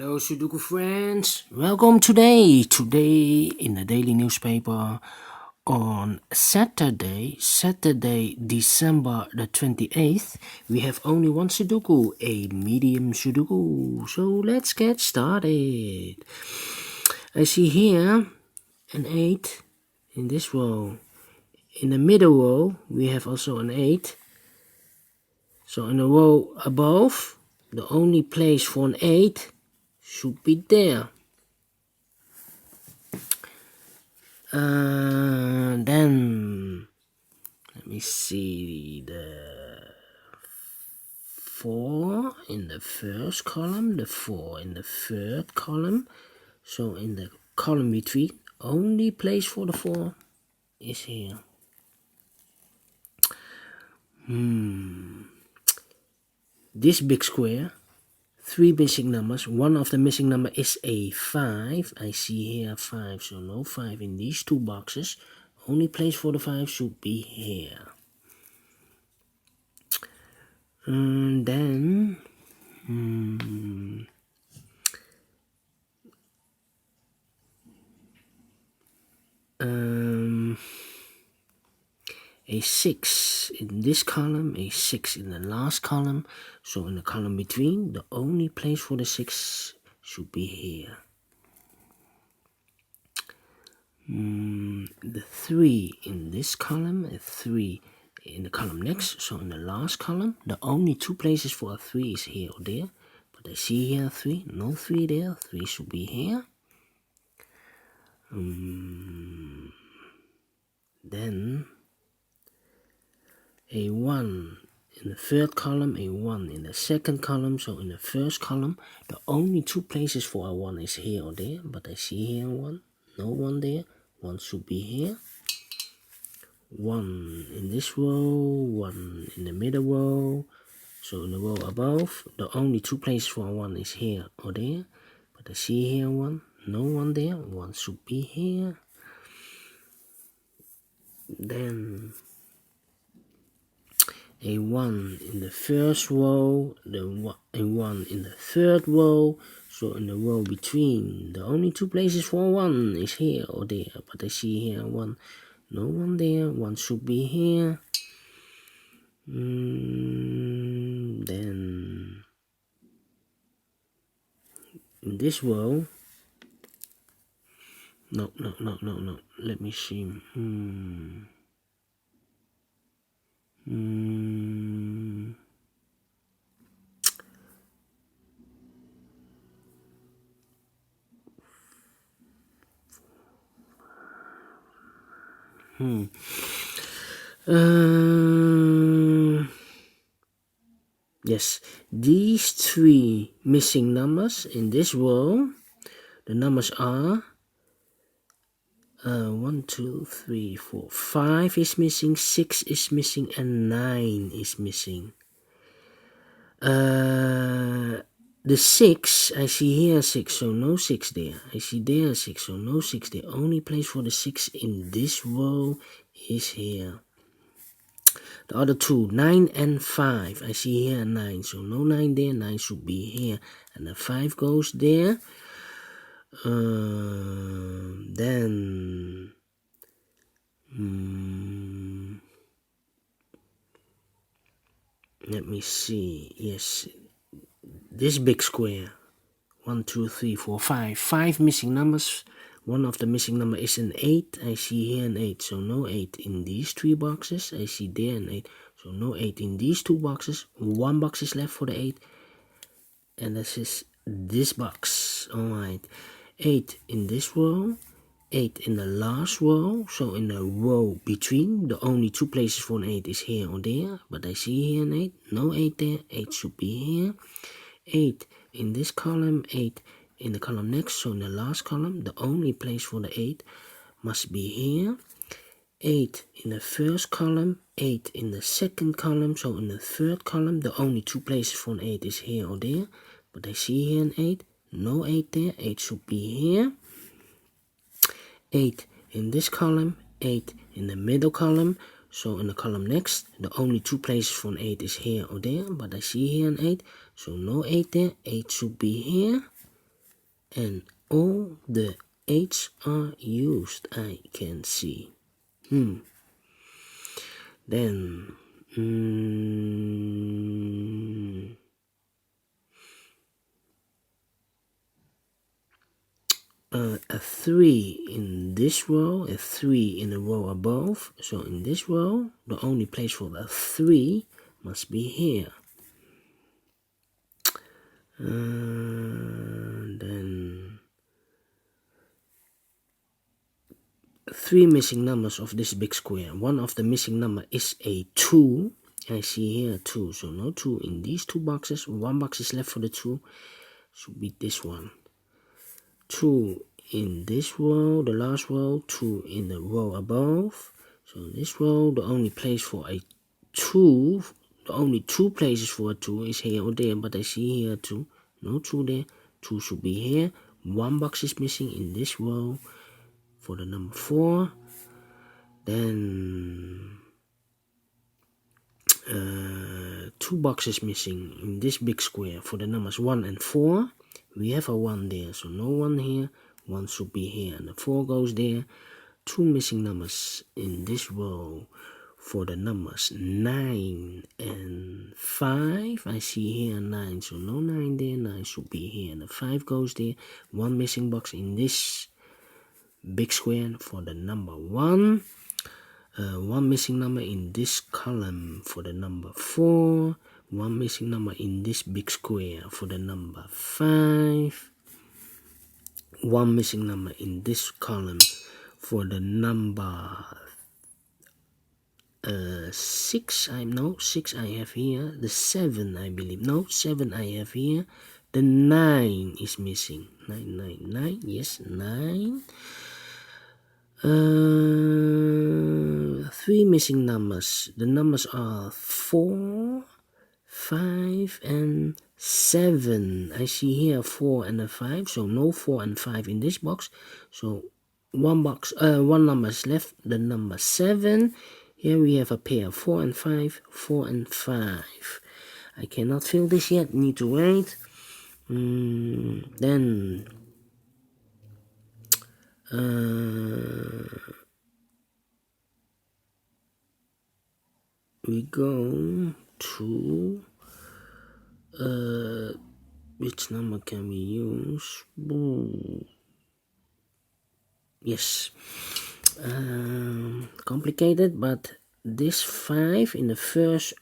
Hello Sudoku friends, welcome today in the daily newspaper on Saturday December the 28th. We have only one Sudoku, a medium Sudoku. So let's get started. I see here an 8 in this row. In the middle row we have also an 8. So in the row above, the only place for an 8 should be there. Then let me see, the 4 in the first column, the 4 in the third column. So in the column between, only place for the 4 is here. This big square, 3 missing numbers. One of the missing number is a 5. I see here 5, so no 5 in these two boxes. Only place for the 5 should be here. Then a 6 in this column, a 6 in the last column. So in the column between, the only place for the 6 should be here. The 3 in this column, a 3 in the column next. So in the last column, the only 2 places for a 3 is here or there. But I see here 3, no 3 there, 3 should be here. Then a 1 in the third column, a 1 in the second column. So in the first column, the only 2 places for a 1 is here or there. But I see here 1, no 1 there, 1 should be here. 1 in this row, 1 in the middle row. So in the row above, the only 2 places for a 1 is here or there. But I see here 1, no 1 there, 1 should be here. Then a 1 in the first row, a 1 in the third row. So in the row between, the only 2 places for 1 is here or there. But I see here 1, no 1 there, 1 should be here. Then in this row, no, let me see. Yes, these 3 missing numbers in this row, the numbers are 1, 2, 3, 4, 5 is missing, 6 is missing, and 9 is missing. The 6, I see here 6, so no 6 there. I see there 6, so no 6 there. Only place for the 6 in this row is here. The other 2, 9 and 5. I see here 9, so no 9 there. 9 should be here, and the 5 goes there. Then let me see. Yes, this big square, 1, 2, 3, 4, 5. 5 missing numbers. One of the missing number is an 8. I see here an 8, so no 8 in these 3 boxes. I see there an 8, so no 8 in these 2 boxes. 1 box is left for the 8, and this is this box. Alright, 8 in this row, 8 in the last row. So in the row between, the only 2 places for an 8 is here or there. But I see here an 8, no 8 there, 8 should be here. 8 in this column, 8 in the column next. So in the last column, the only place for the 8 must be here. 8 in the first column, 8 in the second column. So in the third column, the only 2 places for an 8 is here or there. But I see here an 8, no 8 there, 8 should be here. 8 in this column, 8 in the middle column. So in the column next, the only 2 places for an 8 is here or there. But I see here an 8, so no 8 there, 8 should be here. and all the 8s are used, I can see. Then a 3 in this row, a 3 in the row above. So in this row, the only place for a 3 must be here. Then 3 missing numbers of this big square. One of the missing number is a 2. I see here 2, so no 2 in these 2 boxes. 1 box is left for the 2, should be this one. 2 in this row, the last row, 2 in the row above. So in this row, the only place for a 2, the only 2 places for a 2 is here or there, but I see here 2, no 2 there, 2 should be here. 1 box is missing in this row for the number 4. Then 2 boxes missing in this big square for the numbers 1 and 4. We have a 1 there, so no 1 here. 1 should be here, and the 4 goes there. 2 missing numbers in this row for the numbers 9 and 5. I see here 9, so no 9 there. 9 should be here, and the 5 goes there. 1 missing box in this big square for the number 1. 1 missing number in this column for the number 4. 1 missing number in this big square for the number 5. 1 missing number in this column for the number 6. 6 I have here. The 7 I believe. No, 7 I have here. The 9 is missing. 9. Yes, 9. 3 missing numbers. The numbers are 4, 5, and 7. I see here 4 and a 5, so no 4 and 5 in this box. So one number is left, the number 7. Here we have a pair, 4 and 5, 4 and 5. I cannot fill this yet, need to wait. Then we go to which number can we use? Yes, complicated, but this 5 in the first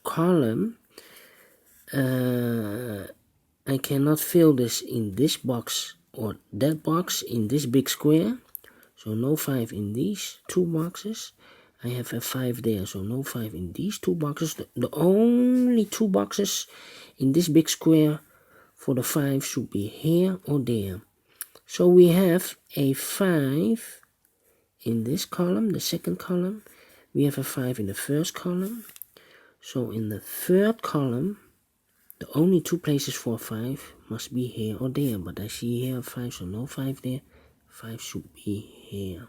column, I cannot fill this in this box or that box in this big square, so no 5 in these 2 boxes. I have a 5 there, so no 5 in these 2 boxes. The only 2 boxes in this big square for the 5 should be here or there. So we have a 5 in this column, the second column. We have a 5 in the first column. So in the third column, the only 2 places for 5 must be here or there. But I see here 5, so no 5 there. 5 should be here.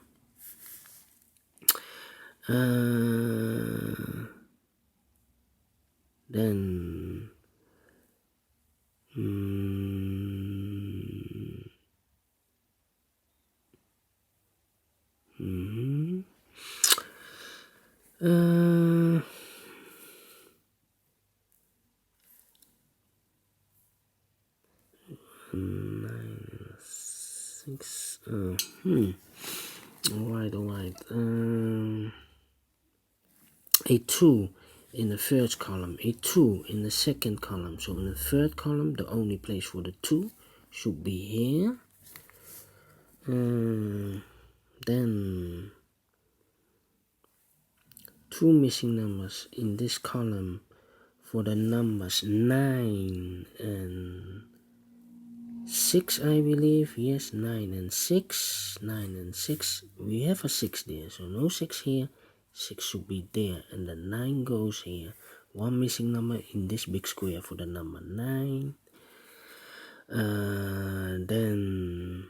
Then Alright. A 2 in the first column, a 2 in the second column. So in the third column, the only place for the 2 should be here. Then 2 missing numbers in this column for the numbers 9 and 6, I believe. Yes, 9 and 6. 9 and 6. We have a 6 there, so no 6 here. 6 should be there, and the 9 goes here. 1 missing number in this big square for the number 9. Then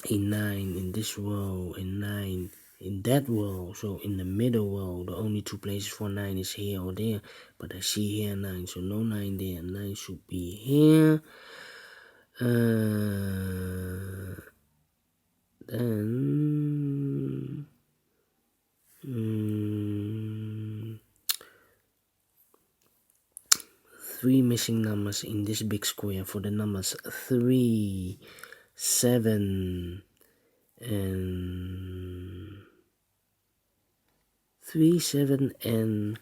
a 9 in this row, a 9 in that row. So in the middle row, the only 2 places for 9 is here or there. But I see here 9, so no 9 there. 9 should be here. Then 3 missing numbers in this big square for the numbers 3, 7, and 3, 7, and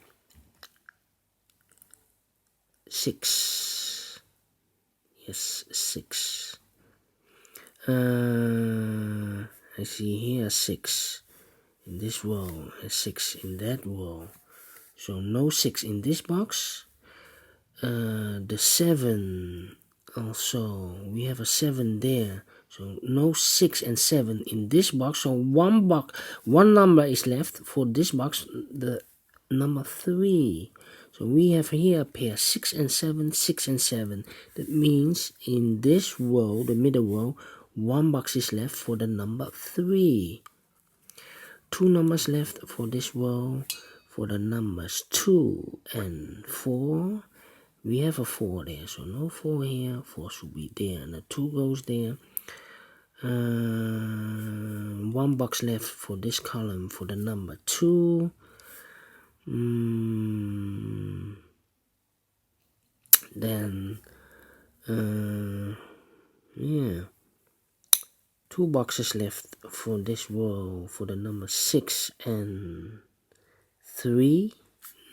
6. Yes, 6. I see here 6 in this row and 6 in that row. So no 6 in this box. The 7 also, we have a 7 there. So no 6 and 7 in this box. So one number is left for this box, the number 3. So we have here a pair 6 and 7, 6 and 7. That means in this row, the middle row, one box is left for the number 3. 2 numbers left for this row for the numbers 2 and 4. We have a 4 there, so no 4 here. 4 should be there, and the 2 goes there. 1 box left for this column for the number 2. Then, yeah, 2 boxes left for this row for the number 6 and 3.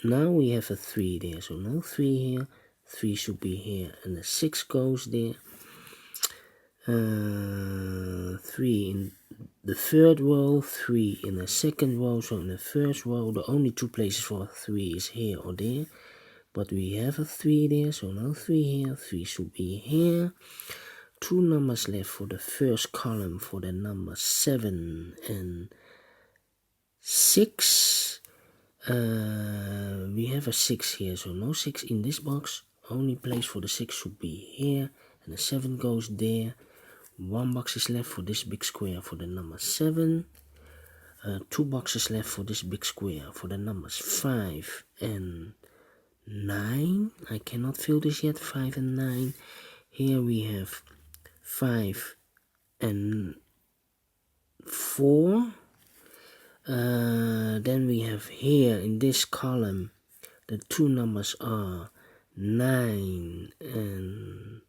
Now we have a 3 there, so no 3 here. 3 should be here, and the 6 goes there. 3 in the third row, 3 in the second row. So in the first row, the only 2 places for 3 is here or there. But we have a 3 there, so no 3 here. 3 should be here. 2 numbers left for the first column for the number 7 and 6. We have a 6 here, so no 6 in this box. Only place for the 6 should be here, and the 7 goes there. 1 box is left for this big square for the number 7. 2 boxes left for this big square for the numbers 5 and 9. I cannot fill this yet. 5 and 9. Here we have 5 and 4. Then we have here in this column the 2 numbers are 9 and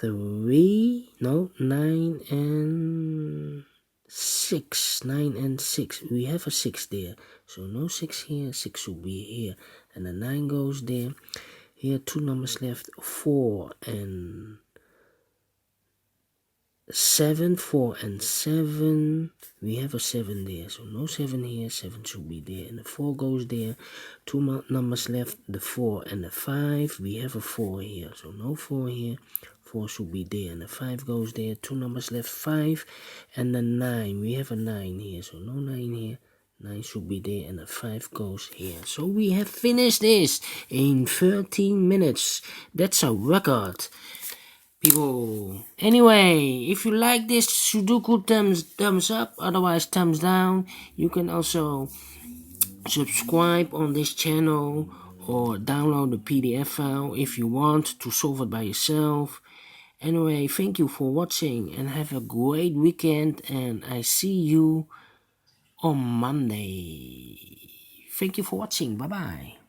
3. No, 9 and 6. 9 and 6. We have a 6 there. So no 6 here. 6 should be here. And the 9 goes there. Here 2 numbers left. 4 and 7. 4 and 7. We have a 7 there. So no 7 here. 7 should be there. And the 4 goes there. 2 numbers left. The 4 and the 5. We have a 4 here. So no 4 here. 4 should be there, and the 5 goes there. 2 numbers left, 5 and the 9. We have a 9 here, so no 9 here. 9 should be there, and the 5 goes here. So we have finished this in 13 minutes. That's a record, people. Anyway, if you like this Sudoku, thumbs up. Otherwise, thumbs down. You can also subscribe on this channel or download the PDF file if you want to solve it by yourself. Anyway, thank you for watching and have a great weekend, and I see you on Monday. Thank you for watching. Bye bye.